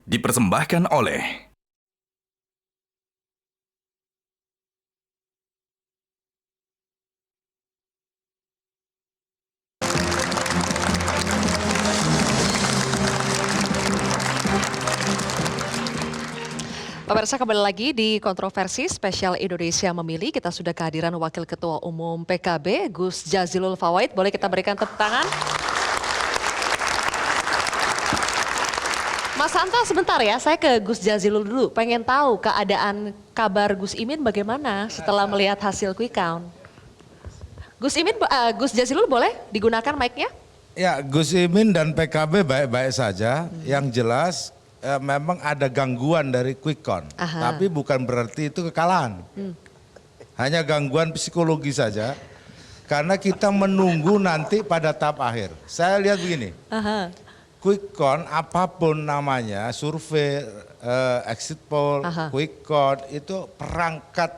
Dipersembahkan oleh Pemirsa, kembali lagi di Kontroversi Spesial Indonesia Memilih. Kita sudah kehadiran Wakil Ketua Umum PKB, Gus Jazilul Fawait. Boleh kita berikan tepuk tangan? Mas Hanta, sebentar ya, saya ke Gus Jazilul dulu. Pengen tahu keadaan kabar Gus Imin bagaimana setelah melihat hasil quick count. Gus Jazilul boleh digunakan mic-nya? Ya, Gus Imin dan PKB baik-baik saja. Yang jelas memang ada gangguan dari quick count, tapi bukan berarti itu kekalahan. Hanya gangguan psikologi saja, karena kita menunggu nanti pada tahap akhir. Saya lihat begini, quick count apapun namanya, survei, exit poll, quick count itu perangkat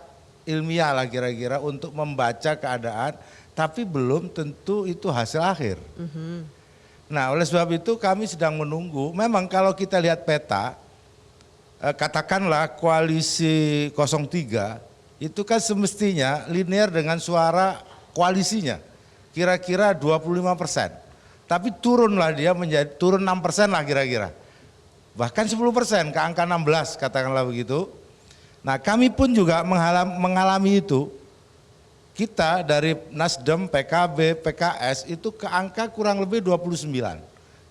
ilmiah lah kira-kira untuk membaca keadaan, tapi belum tentu itu hasil akhir. Nah, oleh sebab itu kami sedang menunggu. Memang kalau kita lihat peta, katakanlah koalisi 03 itu kan semestinya linear dengan suara koalisinya, kira-kira 25%. Tapi turunlah dia turun 6% lah kira-kira. Bahkan 10% ke angka 16 katakanlah begitu. Nah, kami pun juga mengalami itu. Kita dari Nasdem, PKB, PKS itu ke angka kurang lebih 29.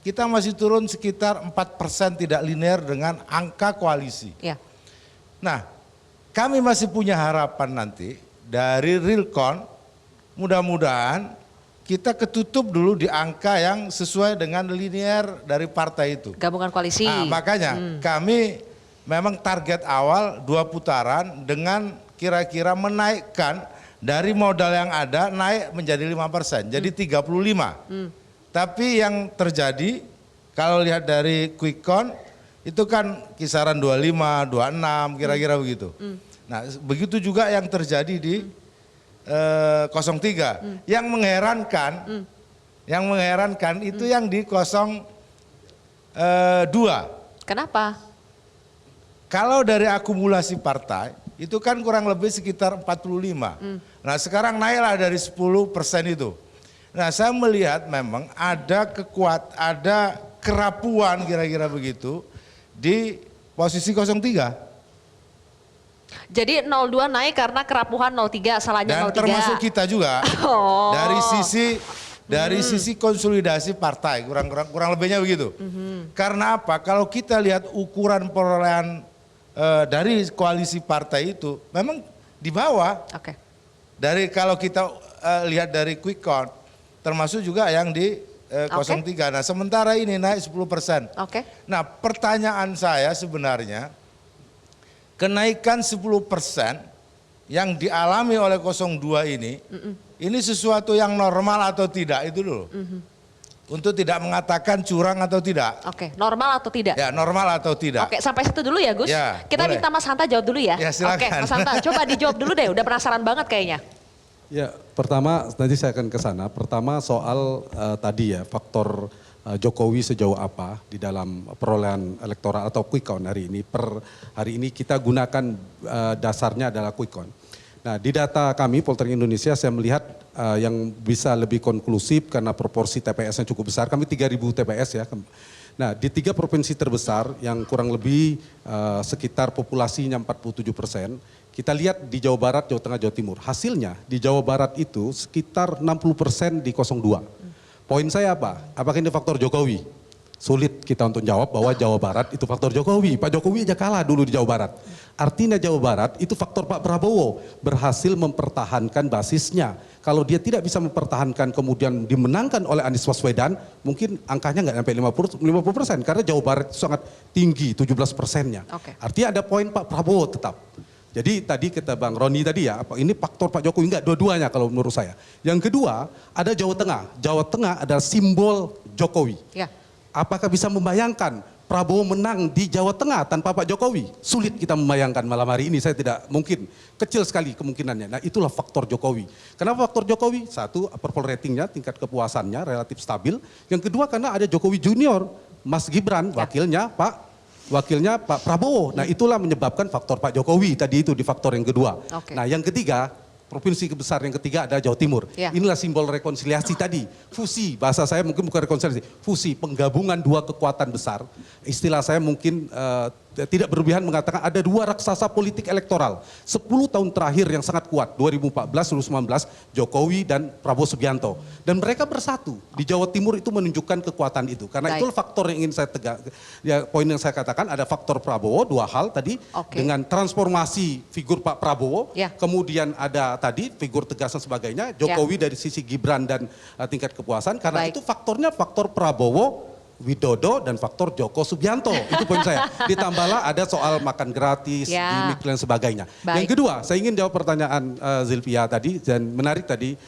Kita masih turun sekitar 4% tidak linear dengan angka koalisi. Ya. Nah, kami masih punya harapan nanti dari real count, mudah-mudahan kita ketutup dulu di angka yang sesuai dengan linear dari partai itu. Gabungan koalisi. Nah, makanya kami memang target awal 2 putaran dengan kira-kira menaikkan dari modal yang ada naik menjadi 5%, jadi 35. Tapi yang terjadi kalau lihat dari quick count itu kan kisaran 25, 26 kira-kira begitu. Nah, begitu juga yang terjadi di 03. Yang mengherankan itu yang di 02. Kenapa? Kalau dari akumulasi partai itu kan kurang lebih sekitar 45. Nah, sekarang naiklah dari 10% itu. Nah, saya melihat memang ada ada kerapuan kira-kira begitu di posisi 03. Jadi 02 naik karena kerapuhan 03, salahnya Dan 03. termasuk kita juga. Oh. Dari sisi konsolidasi partai kurang lebihnya begitu. Karena apa? Kalau kita lihat ukuran perolehan dari koalisi partai itu memang di bawah. Oke. Dari kalau kita lihat dari quick count, termasuk juga yang di 03. Nah, sementara ini naik 10%. Oke. Nah, pertanyaan saya sebenarnya, kenaikan 10% yang dialami oleh 02 ini sesuatu yang normal atau tidak itu dulu. Untuk tidak mengatakan curang atau tidak. Oke, normal atau tidak? Ya, normal atau tidak. Oke, sampai situ dulu ya Gus. Ya, kita boleh. minta Mas Hanta jawab dulu ya. Ya, silakan. Oke, Mas Hanta coba dijawab dulu deh, udah penasaran banget kayaknya. Ya, pertama nanti saya akan ke sana. Pertama soal tadi ya, faktor Jokowi sejauh apa di dalam perolehan elektoral atau quick count hari ini. Per hari ini kita gunakan dasarnya adalah quick count. Nah, di data kami Poltering Indonesia saya melihat yang bisa lebih konklusif karena proporsi TPS-nya cukup besar. Kami 3.000 TPS ya. Nah, di 3 provinsi terbesar yang kurang lebih sekitar populasinya 47%. Kita lihat di Jawa Barat, Jawa Tengah, Jawa Timur. Hasilnya di Jawa Barat itu sekitar 60% di 02. Poin saya apa? Apakah ini faktor Jokowi? Sulit kita untuk jawab bahwa Jawa Barat itu faktor Jokowi. Pak Jokowi aja kalah dulu di Jawa Barat. Artinya Jawa Barat itu faktor Pak Prabowo berhasil mempertahankan basisnya. Kalau dia tidak bisa mempertahankan kemudian dimenangkan oleh Anies Baswedan, mungkin angkanya nggak sampai 50% karena Jawa Barat itu sangat tinggi, 17%-nya. Artinya ada poin Pak Prabowo tetap. Jadi tadi kata Bang Roni tadi ya, ini faktor Pak Jokowi enggak, dua-duanya kalau menurut saya. Yang kedua ada Jawa Tengah. Jawa Tengah adalah simbol Jokowi. Ya. Apakah bisa membayangkan Prabowo menang di Jawa Tengah tanpa Pak Jokowi? Sulit kita membayangkan malam hari ini, saya tidak mungkin. Kecil sekali kemungkinannya. Nah, itulah faktor Jokowi. Kenapa faktor Jokowi? Satu, approval ratingnya, tingkat kepuasannya relatif stabil. Yang kedua karena ada Jokowi Junior, Mas Gibran, wakilnya Pak wakilnya Pak Prabowo. Nah itulah menyebabkan faktor Pak Jokowi tadi itu di faktor yang kedua. Oke. Nah yang ketiga, provinsi besar yang ketiga adalah Jawa Timur. Ya. Inilah simbol rekonsiliasi tadi. Fusi, bahasa saya mungkin bukan rekonsiliasi. Fusi, penggabungan dua kekuatan besar. Istilah saya mungkin tidak berlebihan mengatakan ada dua raksasa politik elektoral. 10 tahun terakhir yang sangat kuat, 2014-2019, Jokowi dan Prabowo Subianto. Dan mereka bersatu. Di Jawa Timur itu menunjukkan kekuatan itu. Karena Baik. itu faktor yang ingin saya tegak. Ya, poin yang saya katakan ada faktor Prabowo, dua hal tadi. Oke. Dengan transformasi figur Pak Prabowo. Ya. Kemudian ada tadi figur tegas dan sebagainya. Jokowi dari sisi Gibran dan tingkat kepuasan. Karena Baik. itu faktornya faktor Prabowo, Widodo dan faktor Joko Subianto. Itu poin saya. Ditambahlah ada soal makan gratis, Ya. gimmick dan sebagainya. Baik. Yang kedua, saya ingin jawab pertanyaan Zilvia tadi dan menarik tadi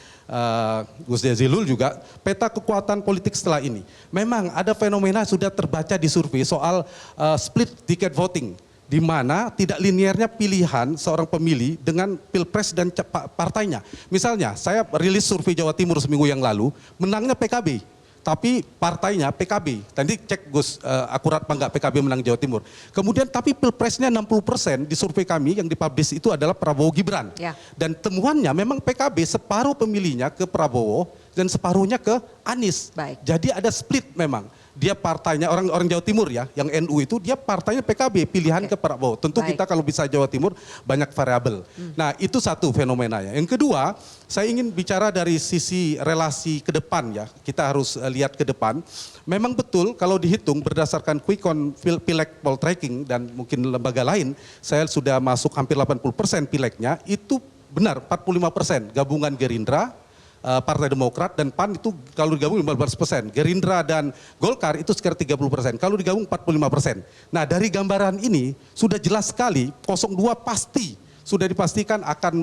Gus Jazilul juga peta kekuatan politik setelah ini. Memang ada fenomena sudah terbaca di survei soal split ticket voting di mana tidak linearnya pilihan seorang pemilih dengan pilpres dan partainya. Misalnya, saya rilis survei Jawa Timur seminggu yang lalu, menangnya PKB. Tapi partainya PKB, tadi cek Gus akurat apa enggak PKB menang Jawa Timur. Kemudian tapi pilpresnya 60% di survei kami yang dipublish itu adalah Prabowo Gibran. Ya. Dan temuannya memang PKB separuh pemilihnya ke Prabowo dan separuhnya ke Anies. Baik. Jadi ada split memang. Dia partainya orang Jawa Timur ya, yang NU itu dia partainya PKB, pilihan ke Prabowo. Tentu Baik. kita kalau bisa Jawa Timur banyak variabel. Nah itu satu fenomenanya. Yang kedua, saya ingin bicara dari sisi relasi ke depan ya. Kita harus lihat ke depan. Memang betul kalau dihitung berdasarkan quick count pileg poll tracking dan mungkin lembaga lain, saya sudah masuk hampir 80% pilegnya, itu benar 45% gabungan Gerindra, Partai Demokrat dan PAN itu kalau digabung 15%. Gerindra dan Golkar itu sekitar 30%. Kalau digabung 45%. Nah dari gambaran ini sudah jelas sekali 02 pasti sudah dipastikan akan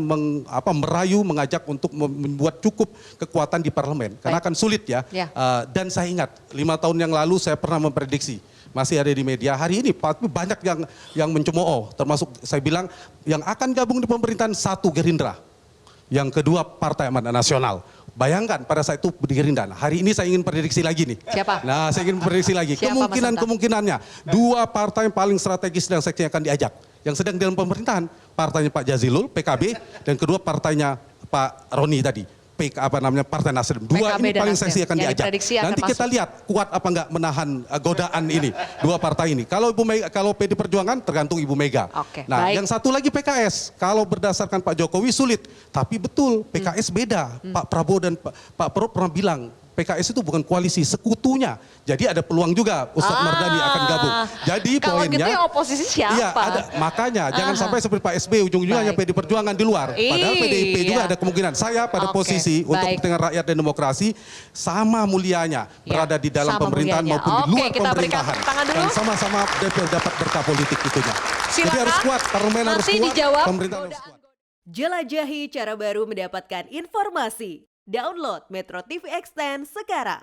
merayu, mengajak untuk membuat cukup kekuatan di parlemen. Karena akan sulit ya. Ya. Dan saya ingat 5 tahun yang lalu saya pernah memprediksi. Masih ada di media. Hari ini banyak yang mencemooh. Termasuk saya bilang yang akan gabung di pemerintahan satu Gerindra. Yang kedua Partai Amanat Nasional. Bayangkan pada saat itu di Gerindra. Hari ini saya ingin prediksi lagi nih. Siapa? Nah saya ingin prediksi lagi. Siapa, Mas Hanta? Kemungkinannya dua partai yang paling strategis dan seksi akan diajak. Yang sedang dalam pemerintahan. Partainya Pak Jazilul, PKB. Dan kedua partainya Pak Roni tadi. Partai Nasdem. Dua PKB ini dan paling Nasdem. seksi akan Yang diajak. diprediksi akan Nanti kita masuk. lihat kuat apa enggak menahan godaan ini. Dua partai ini. Kalau kalau PD Perjuangan tergantung Ibu Mega. Oke, Nah baik. yang satu lagi PKS. Kalau berdasarkan Pak Jokowi sulit. Tapi betul PKS beda. Pak Prabowo dan Pak Prabowo pernah bilang PKS itu bukan koalisi, sekutunya. Jadi ada peluang juga Ustadz Mardhani akan gabung. Jadi Kalau poinnya. gitu yang oposisi siapa? Iya, makanya jangan sampai seperti Pak SB ujung-ujungnya hanya Baik. PD Perjuangan di luar. Padahal PDIP juga Iya. ada kemungkinan. Saya pada Oke, posisi untuk baik. kepentingan rakyat dan demokrasi sama mulianya Ya, berada di dalam sama pemerintahan mulianya. maupun di Oke, luar kita berikan pemerintahan. tepuk tangan dulu. Dan sama-sama dapat berkah politik itunya. Jadi Silakan. harus kuat, parlemen harus Nanti kuat, dijawab. pemerintah harus kuat. Jelajahi cara baru mendapatkan informasi. Download Metro TV Extend sekarang.